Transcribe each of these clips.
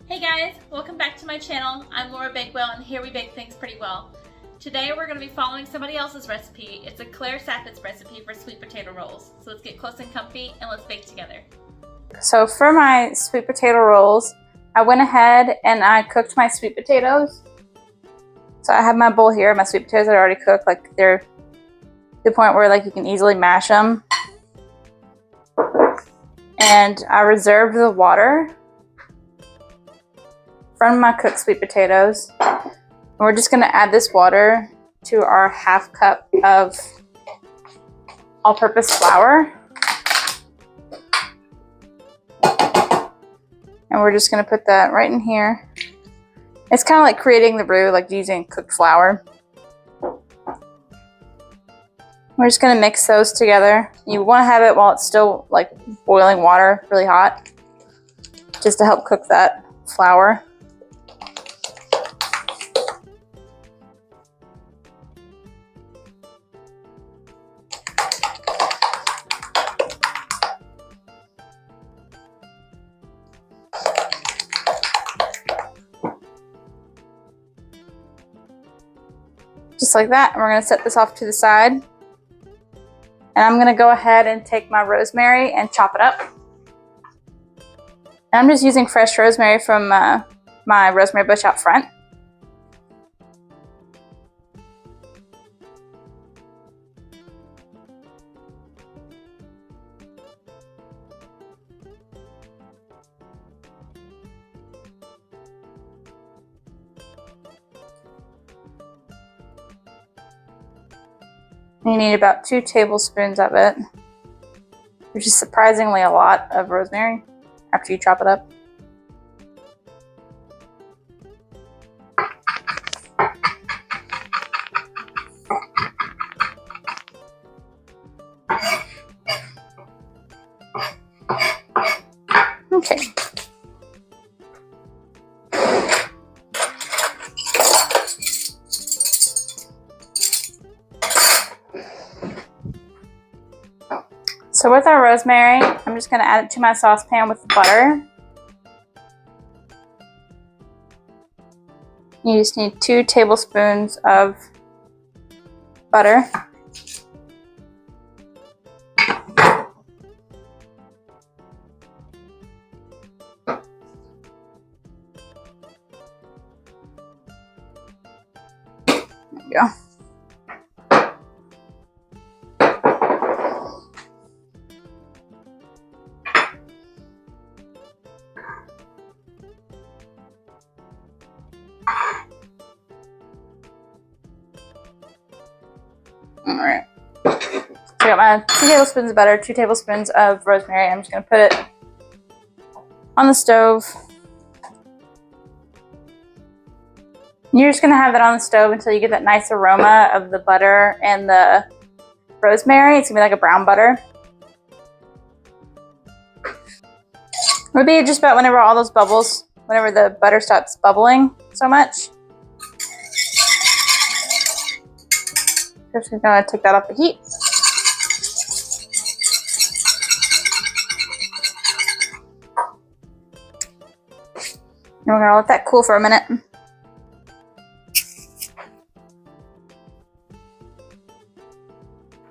Hey guys, welcome back to my channel. I'm Laura Bakewell and here we bake things pretty well. Today we're going to be following somebody else's recipe. It's a Claire Saffitz recipe for sweet potato rolls. So let's get close and comfy and let's bake together. So for my sweet potato rolls, I went ahead and I cooked my sweet potatoes. So I have my bowl here. My sweet potatoes are already cooked. Like they're to the point where like you can easily mash them. And I reserved the water from my cooked sweet potatoes. And we're just gonna add this water to our half cup of all-purpose flour. And we're just gonna put that right in here. It's kind of like creating the roux, like using cooked flour. We're just gonna mix those together. You wanna have it while it's still like boiling water, really hot, just to help cook that flour. Just like that. And we're going to set this off to the side. And I'm going to go ahead and take my rosemary and chop it up. And I'm just using fresh rosemary from my rosemary bush out front. You need about 2 tablespoons of it, which is surprisingly a lot of rosemary after you chop it up. Okay. So with our rosemary, I'm just going to add it to my saucepan with butter. You just need 2 tablespoons of butter. There we go. Alright, so I got my 2 tablespoons of butter, 2 tablespoons of rosemary. I'm just going to put it on the stove. You're just going to have that on the stove until you get that nice aroma of the butter and the rosemary. It's going to be like a brown butter. It would be just about whenever all those bubbles, whenever the butter stops bubbling so much. Just gonna take that off the heat. And we're gonna let that cool for a minute.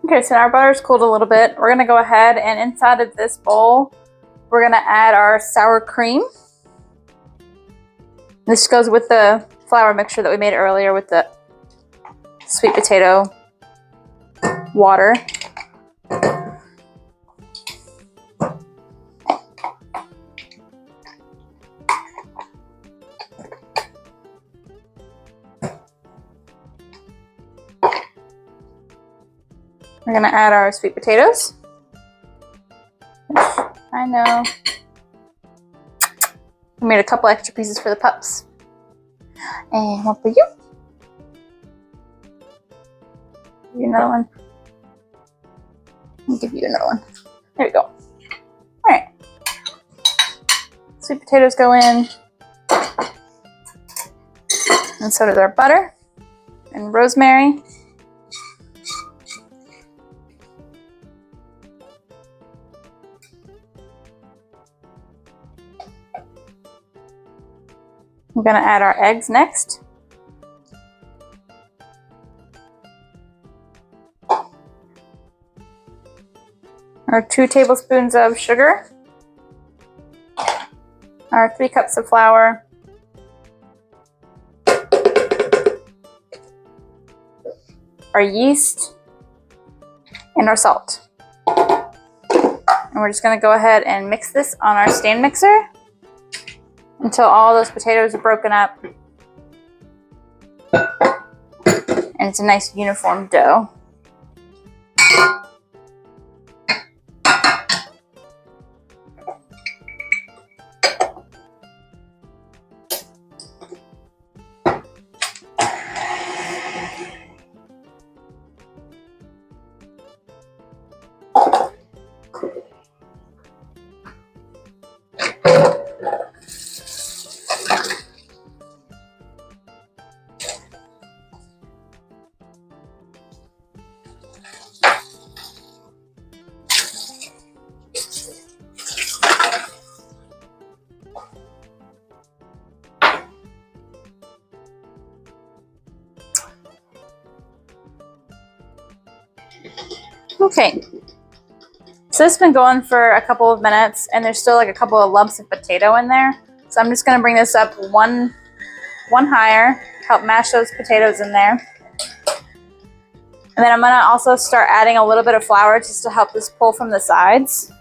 Okay, so our butter's cooled a little bit. We're gonna go ahead and inside of this bowl, we're gonna add our sour cream. This goes with the flour mixture that we made earlier with the sweet potato water. We're gonna add our sweet potatoes. I know. I made a couple extra pieces for the pups. And one for you. Give you another one. I'll give you another one. There we go. Alright. Sweet potatoes go in. And so does our butter and rosemary. I'm gonna add our eggs next. Our 2 tablespoons of sugar. Our 3 cups of flour. Our yeast. And our salt. And we're just gonna go ahead and mix this on our stand mixer until all those potatoes are broken up. And it's a nice uniform dough. Okay, so it's been going for a couple of minutes and there's still like a couple of lumps of potato in there. So I'm just gonna bring this up one higher, help mash those potatoes in there. And then I'm gonna also start adding a little bit of flour just to help this pull from the sides.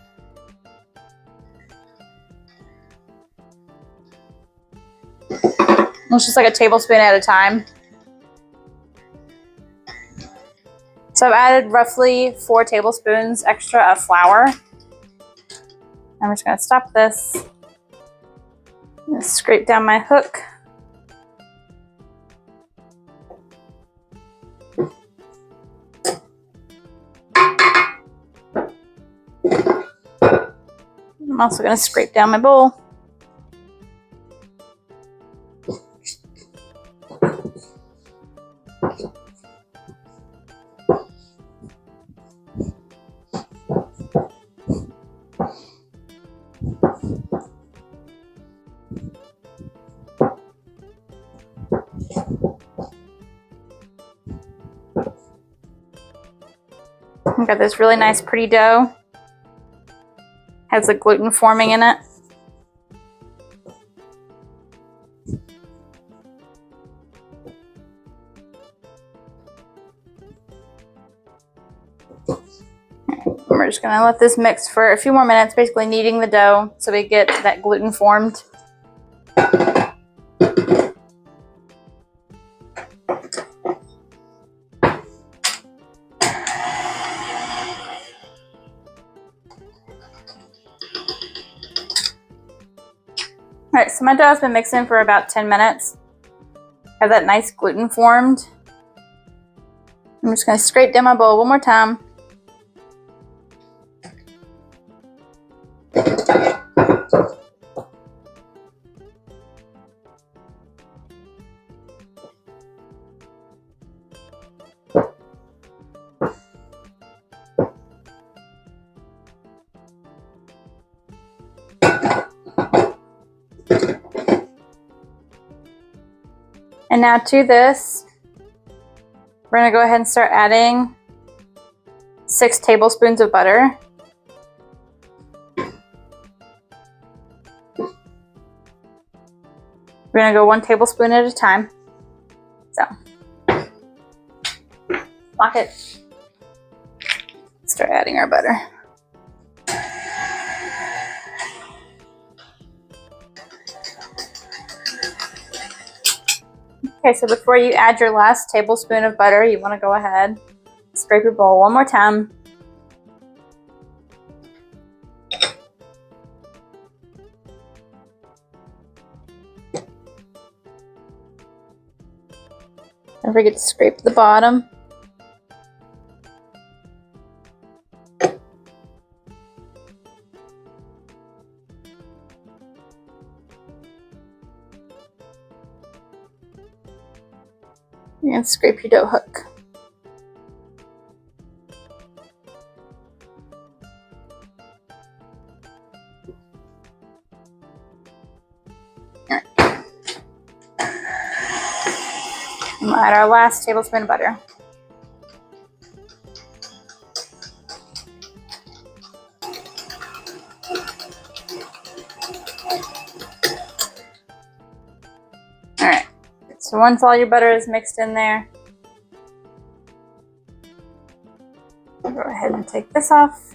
It's just like a tablespoon at a time. So I've added roughly 4 tablespoons extra of flour. I'm just gonna stop this. And scrape down my hook. I'm also gonna scrape down my bowl. I've got this really nice pretty dough. Has the gluten forming in it. We're just gonna let this mix for a few more minutes, basically kneading the dough so we get that gluten formed. Alright, so my dough has been mixing for about 10 minutes. Have that nice gluten formed. I'm just going to scrape down my bowl one more time. And now to this, we're going to go ahead and start adding 6 tablespoons of butter. We're going to go 1 tablespoon at a time. So, lock it. Start adding our butter. Okay, so before you add your last tablespoon of butter, you want to go ahead, scrape your bowl one more time. Don't forget to scrape the bottom. And scrape your dough hook. All right. We'll add our last tablespoon of butter. Alright, so once all your butter is mixed in there, go ahead and take this off.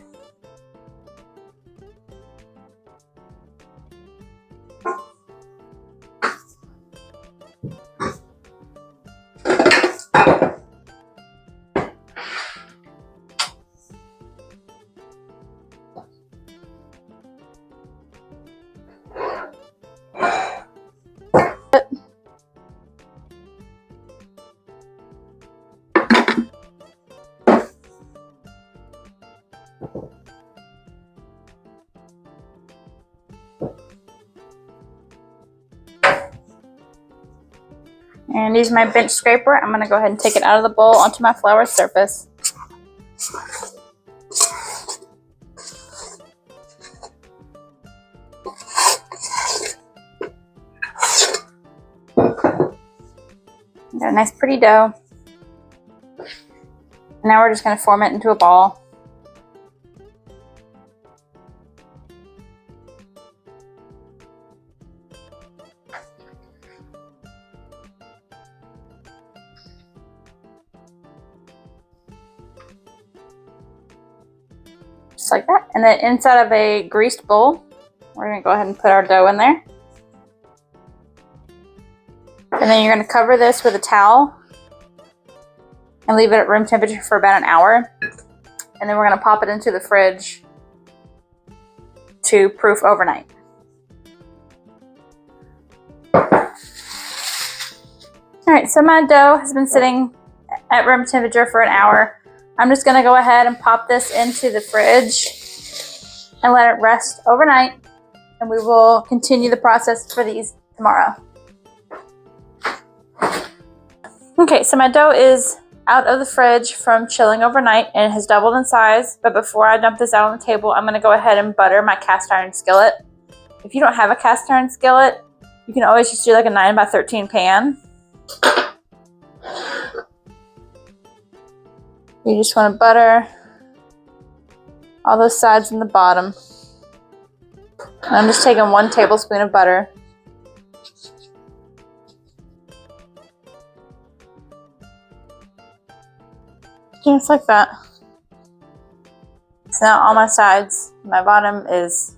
And use my bench scraper. I'm going to go ahead and take it out of the bowl onto my flour surface. Got a nice pretty dough. Now we're just going to form it into a ball. Just like that. And then inside of a greased bowl, we're going to go ahead and put our dough in there. And then you're going to cover this with a towel and leave it at room temperature for about an hour. And then we're going to pop it into the fridge to proof overnight. Alright, so my dough has been sitting at room temperature for an hour. I'm just going to go ahead and pop this into the fridge and let it rest overnight. And we will continue the process for these tomorrow. Okay, so my dough is out of the fridge from chilling overnight and it has doubled in size. But before I dump this out on the table, I'm going to go ahead and butter my cast iron skillet. If you don't have a cast iron skillet, you can always just do like a 9x13 pan. You just want to butter all those sides and the bottom. And I'm just taking 1 tablespoon of butter. Just like that. So now all my sides, my bottom is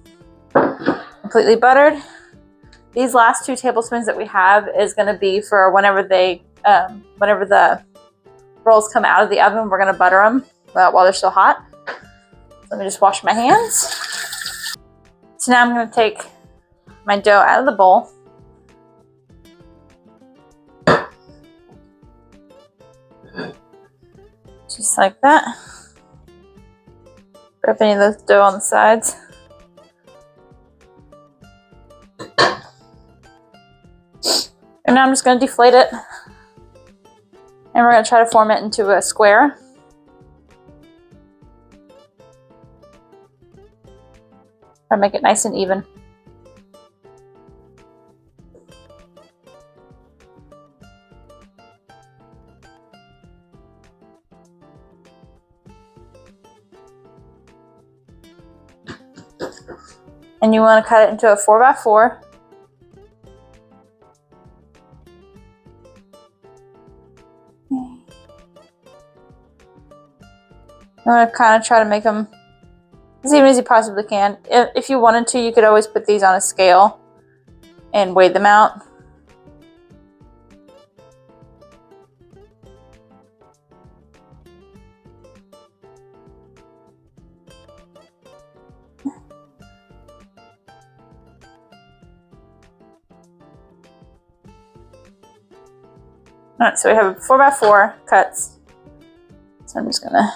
completely buttered. These last 2 tablespoons that we have is going to be for whenever the rolls come out of the oven, we're going to butter them while they're still hot. Let me just wash my hands. So now I'm going to take my dough out of the bowl. Just like that. Rub any of the dough on the sides. And now I'm just going to deflate it. And we're going to try to form it into a square. Try to make it nice and even. And you want to cut it into a 4x4. I'm going to kind of try to make them as even as you possibly can. If you wanted to, you could always put these on a scale and weigh them out. Alright, so we have 4x4 cuts. So I'm just gonna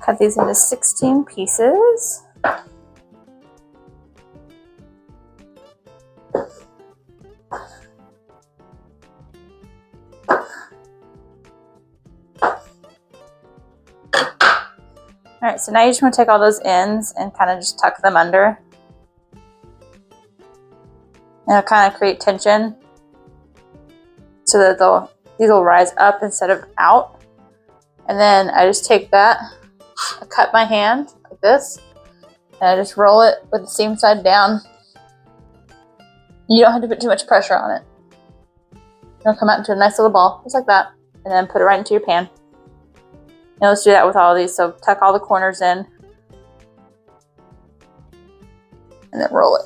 cut these into 16 pieces. Alright, so now you just want to take all those ends and kind of just tuck them under. And it'll kind of create tension so that these will rise up instead of out. And then I just take that, I cut my hand like this, and I just roll it with the seam side down. You don't have to put too much pressure on it. It'll come out into a nice little ball, just like that. And then put it right into your pan. Now let's do that with all of these. So tuck all the corners in. And then roll it.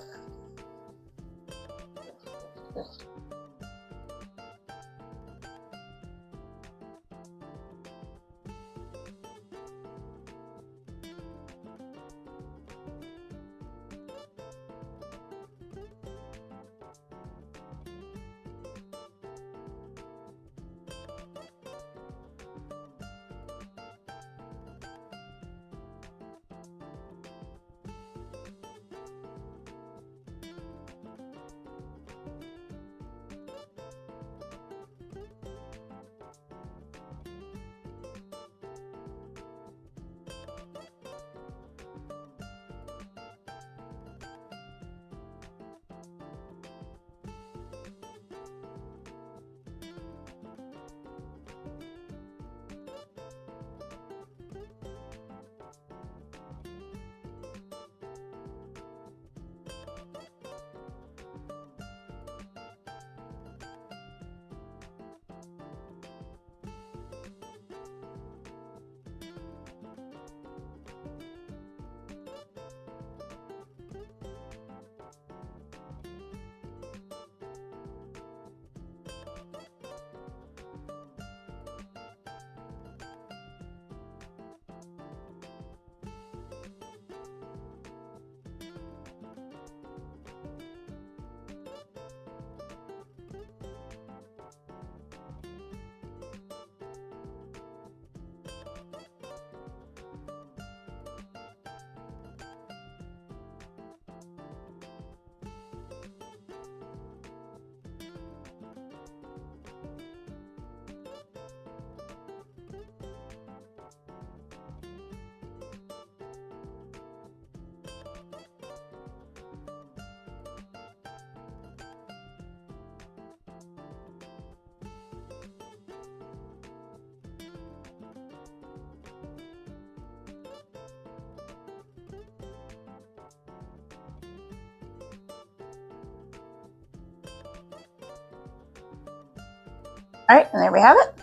Alright, and there we have it.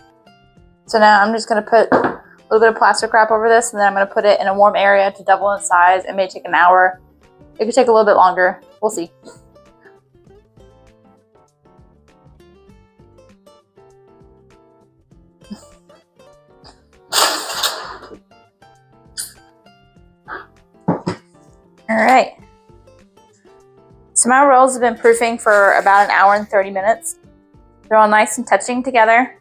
So now I'm just going to put a little bit of plastic wrap over this, and then I'm going to put it in a warm area to double in size. It may take an hour. It could take a little bit longer. We'll see. Alright. So my rolls have been proofing for about an hour and 30 minutes. They're all nice and touching together.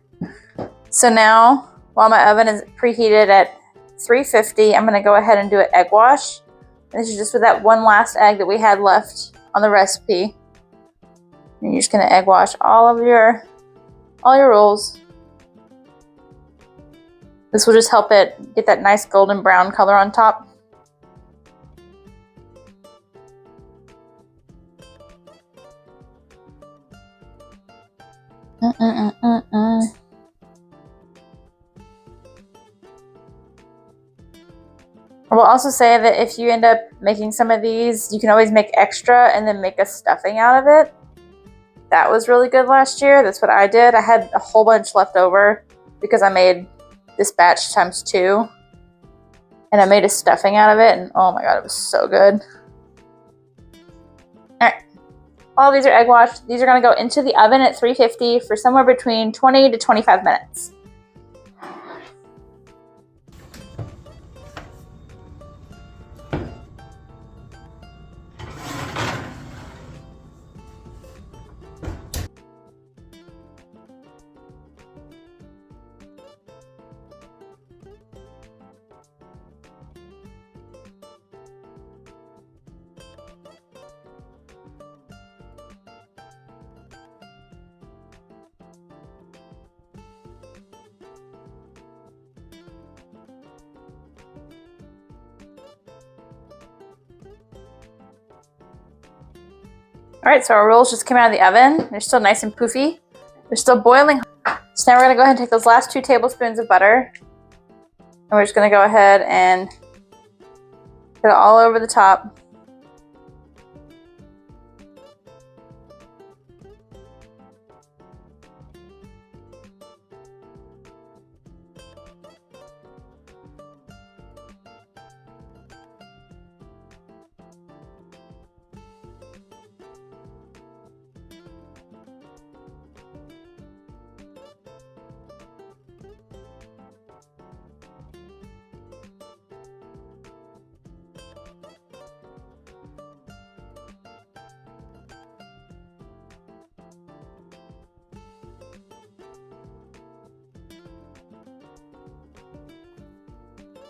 So now, while my oven is preheated at 350, I'm going to go ahead and do an egg wash. This is just with that one last egg that we had left on the recipe. And you're just going to egg wash all your rolls. This will just help it get that nice golden brown color on top. I will also say that if you end up making some of these, you can always make extra and then make a stuffing out of it. That was really good last year. That's what I did. I had a whole bunch left over because I made this batch times 2. And I made a stuffing out of it, and oh my god, it was so good. Alright. All these are egg washed. These are going to go into the oven at 350 for somewhere between 20 to 25 minutes. Alright, so our rolls just came out of the oven. They're still nice and poofy. They're still boiling. So now we're going to go ahead and take those last 2 tablespoons of butter. And we're just going to go ahead and put it all over the top.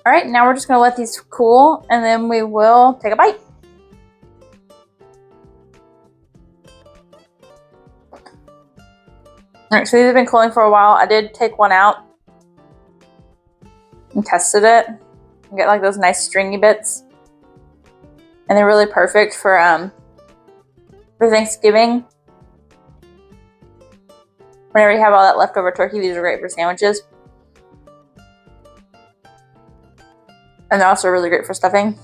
Alright, now we're just going to let these cool and then we will take a bite. Alright, so these have been cooling for a while. I did take one out and tested it. You get like those nice stringy bits. And they're really perfect for Thanksgiving. Whenever you have all that leftover turkey, these are great for sandwiches. And they're also really great for stuffing.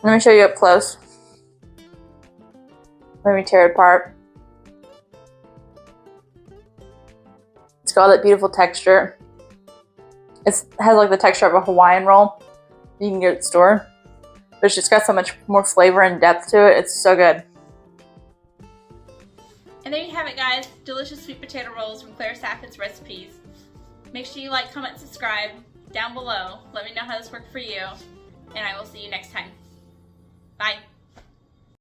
Let me show you up close. Let me tear it apart. It's got all that beautiful texture. It has like the texture of a Hawaiian roll you can get at the store. But it's just got so much more flavor and depth to it. It's so good. And there you have it, guys. Delicious sweet potato rolls from Claire Saffitz Recipes. Make sure you like, comment, subscribe down below. Let me know how this worked for you. And I will see you next time. Bye.